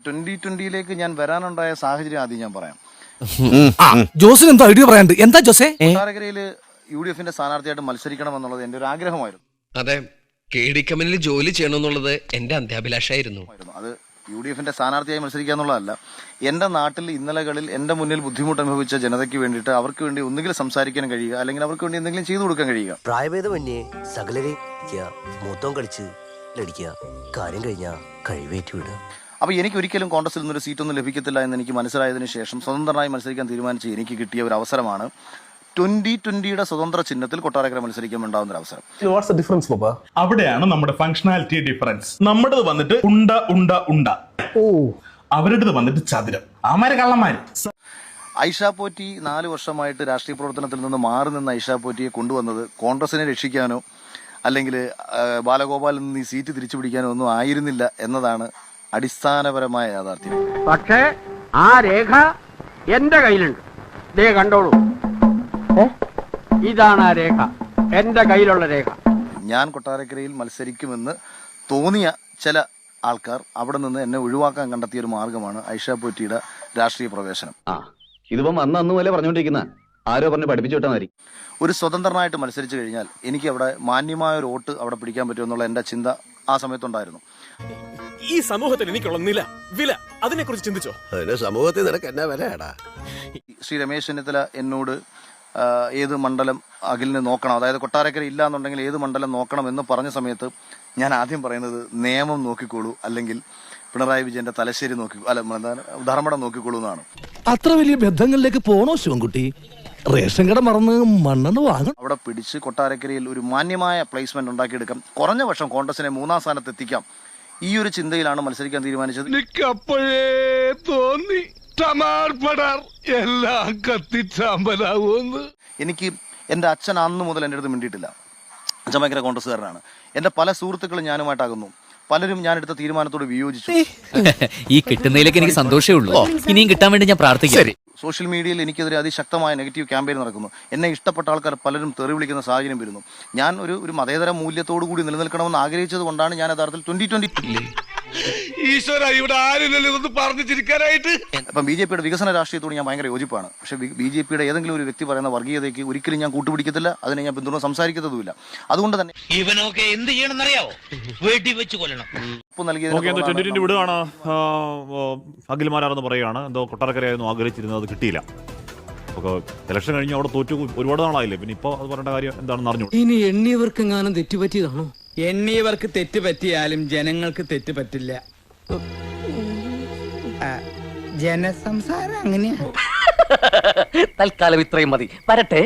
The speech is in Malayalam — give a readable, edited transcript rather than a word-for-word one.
2020 ഞാൻ വരാനുണ്ടായ സാഹചര്യം ആദ്യം ഞാൻ പറയാം. ജോസിന് എന്തോ ഐഡിയ പറയാണ്ട്. എന്താ ജോസേ? കൊട്ടാരക്കരയിൽ UDF-ന്റെ സ്ഥാനാർത്ഥിയായിട്ട് മത്സരിക്കണം എന്നുള്ളത് എന്റെ ഒരു ആഗ്രഹമായിരുന്നു. അതെ, KD കമ്പനിയിൽ ജോലി ചെയ്യണമെന്നുള്ളത് എന്റെ അന്ത്യാഭിലാഷമായിരുന്നു. അത് UDF-ന്റെ സ്ഥാനാർത്ഥിയായി മത്സരിക്കുക എന്നുള്ളതല്ല. എന്റെ നാട്ടിൽ ഇന്നലകളിൽ എന്റെ മുന്നിൽ ബുദ്ധിമുട്ട് അനുഭവിച്ച ജനതയ്ക്ക് വേണ്ടിയിട്ട് അവർക്ക് വേണ്ടി ഒന്നുകിൽ സംസാരിക്കാൻ കഴിയുക, അല്ലെങ്കിൽ അവർക്ക് വേണ്ടി എന്തെങ്കിലും ചെയ്തു കൊടുക്കാൻ കഴിയുക. പ്രായഭേദമന്യേ സകലരെ മൂത്തം കളിച്ച് ലടിക്കുക, കാര്യം കഴിഞ്ഞാൽ കഴിവേറ്റി വിടുക. അപ്പോൾ എനിക്ക് ഒരിക്കലും കോൺഗ്രസിൽ നിന്നൊരു സീറ്റൊന്നും ലഭിക്കത്തില്ല എന്ന് എനിക്ക് മനസ്സിലായതിനു ശേഷം സ്വതന്ത്രമായി മത്സരിക്കാൻ തീരുമാനിച്ച് എനിക്ക് കിട്ടിയ ഒരു അവസരമാണ് 2020 സ്വതന്ത്ര ചിഹ്നത്തിൽ കൊട്ടാരക്കര മത്സരിക്കാൻ ഉണ്ടാവുന്ന ഒരു അവസരം. അവിടെയാണ് നമ്മുടെ ഫങ്ഷണാലിറ്റി ഡിഫറൻസ്. നമ്മുടേത് വന്നിട്ട് ഉണ്ട ഉണ്ട ഉണ്ട, അവരുടേത് വന്നിട്ട് ചതുരം. ആമാര് കള്ളന്മാര്. ഐഷ പോറ്റി 4 വർഷമായിട്ട് രാഷ്ട്രീയ പ്രവർത്തനത്തിൽ നിന്ന് മാറി നിന്ന ഐഷ പോറ്റിയെ കൊണ്ടുവന്നത് കോൺഗ്രസിനെ രക്ഷിക്കാനോ അല്ലെങ്കിൽ ബാലഗോപാലിൽ നിന്ന് ഈ സീറ്റ് തിരിച്ചു പിടിക്കാനോ ഒന്നും ആയിരുന്നില്ല എന്നതാണ് അടിസ്ഥാനപരമായ യാഥാർത്ഥ്യം. പക്ഷേ ആ രേഖ എന്റെ കയ്യിലുണ്ട്. ദേ കണ്ടോളൂ, ഇതാണ് ആ രേഖ, എന്റെ കയ്യിലുള്ള രേഖ. ഞാൻ കൊട്ടാരക്കരയിൽ മത്സരിക്കുമെന്ന് തോന്നിയ ചില ആൾക്കാർ അവിടെ നിന്ന് എന്നെ ഒഴിവാക്കാൻ കണ്ടെത്തിയ ഒരു മാർഗമാണ് ഐഷ പോറ്റിയുടെ രാഷ്ട്രീയ പ്രവേശനം. ഇതിപ്പം അന്ന് പോലെ പറഞ്ഞുകൊണ്ടിരിക്കുന്ന ആരോ പറഞ്ഞ് പഠിപ്പിച്ചു വിട്ടാൽ മതി. ഒരു സ്വതന്ത്രനായിട്ട് മത്സരിച്ചു കഴിഞ്ഞാൽ എനിക്ക് അവിടെ മാന്യമായ ഒരു വോട്ട് അവിടെ പിടിക്കാൻ പറ്റുമെന്നുള്ള എന്റെ ചിന്ത ആ സമയത്തുണ്ടായിരുന്നു. ഈ സമൂഹത്തിൽ എനിക്കുള്ള വില അതിനെ കുറിച്ച് ചിന്തിച്ചോ? സമൂഹത്തിൽ നിനക്ക് എന്നാ വിലയാടാ? ശ്രീ രമേശ് ചെന്നിത്തല എന്നോട് ഏത് മണ്ഡലം അഖിലിന് നോക്കണം, അതായത് കൊട്ടാരക്കര ഇല്ല എന്നുണ്ടെങ്കിൽ ഏത് മണ്ഡലം നോക്കണം എന്ന് പറഞ്ഞ സമയത്ത് ഞാൻ ആദ്യം പറയുന്നത് നിയമം നോക്കിക്കോളൂ, അല്ലെങ്കിൽ പിണറായി വിജയന്റെ തലശ്ശേരി ധർമ്മടം നോക്കിക്കോളൂ എന്നാണ്. അത്ര വലിയ ബന്ധങ്ങളിലേക്ക് പോണോ ശിവൻകുട്ടി? റേഷൻ കട മറന്ന് മണ്ണെന്ന് വാങ്ങണം. അവിടെ പിടിച്ച് കൊട്ടാരക്കരയിൽ ഒരു മാന്യമായ പ്ലേസ്മെന്റ് ഉണ്ടാക്കിയെടുക്കാം, കുറഞ്ഞ പക്ഷം കോൺഗ്രസിനെ 3-ാം സ്ഥാനത്ത് എത്തിക്കാം. ഈ ഒരു ചിന്തയിലാണ് മത്സരിക്കാൻ തീരുമാനിച്ചത്. എനിക്കപ്പോഴേ തോന്നി എല്ലാം കത്തിച്ചാമ്പലാവൂന്ന്. എനിക്ക് എന്റെ അച്ഛൻ അന്ന് മുതൽ എൻ്റെ അടുത്ത് മിണ്ടിയിട്ടില്ല. അച്ഛൻ ഭയങ്കര കോൺഗ്രസ്സുകാരനാണ്. എന്റെ പല സുഹൃത്തുക്കളും ഞാനുമായിട്ടാകുന്നു. പലരും ഞാൻ എടുത്ത തീരുമാനത്തോട് വിയോജിച്ചു. ഈ കിട്ടുന്നതിലേക്ക് എനിക്ക് സന്തോഷമേ ഉള്ളൂ. ഇനിയും കിട്ടാൻ വേണ്ടി ഞാൻ പ്രാർത്ഥിക്കാം. സോഷ്യൽ മീഡിയയിൽ എനിക്കെതിരെ അതിശക്തമായ നെഗറ്റീവ് ക്യാമ്പയിൻ നടക്കുന്നു. എന്നെ ഇഷ്ടപ്പെട്ട ആൾക്കാർ പലരും തെറി വിളിക്കുന്ന സാഹചര്യം വരുന്നു. ഞാൻ ഒരു മതേതര മൂല്യത്തോടു കൂടി നിലനിൽക്കണമെന്ന് ആഗ്രഹിച്ചത് കൊണ്ടാണ് ഞാൻ യഥാർത്ഥത്തിൽ 2020 ഈശ്വര, ഇവിടെ ആരില്ലല്ലോ ഇതൊന്ന് പറഞ്ഞു ചിരിക്കാനായിട്ട്. അപ്പം BJP-യുടെ വികസന രാഷ്ട്രീയത്തോട് ഞാൻ ഭയങ്കര യോജിപ്പാണ്. പക്ഷേ BJP-യുടെ ഏതെങ്കിലും ഒരു വ്യക്തി പറയുന്ന വർഗീയതയ്ക്ക് ഒരിക്കലും ഞാൻ കൂട്ടുപിടിക്കത്തില്ല, അതിനെ ഞാൻ പിന്തുണ സംസാരിക്കുന്നതുമില്ല. അതുകൊണ്ട് തന്നെ ഇവനൊക്കെ എന്ത് ചെയ്യണമെന്നറിയാവോ? വീട്ടിൽ വെച്ച് കൊല്ലണം. വിടുകയാണ്. അഖിൽമാരാണെന്ന് പറയുകയാണ്. എന്തോ കൊട്ടാരക്കരയായിരുന്നു ആഗ്രഹിച്ചിരുന്നത്, അത് കിട്ടിയില്ല. ഇലക്ഷൻ കഴിഞ്ഞ് അവിടെ തോറ്റു ഒരുപാട് നാളായില്ലേ, പിന്നെ ഇപ്പൊ അത് പറയേണ്ട കാര്യം എന്താണെന്ന് അറിഞ്ഞു. ഇനി എണ്ണിയവർക്ക് എങ്ങാനും തെറ്റുപറ്റിയതാണോ? എണ്ണിയവർക്ക് തെറ്റ് പറ്റിയാലും ജനങ്ങൾക്ക് തെറ്റ് പറ്റില്ല. ജനസംസാരം അങ്ങനെയാ. തൽക്കാലം ഇത്രയും മതി. വരട്ടെ.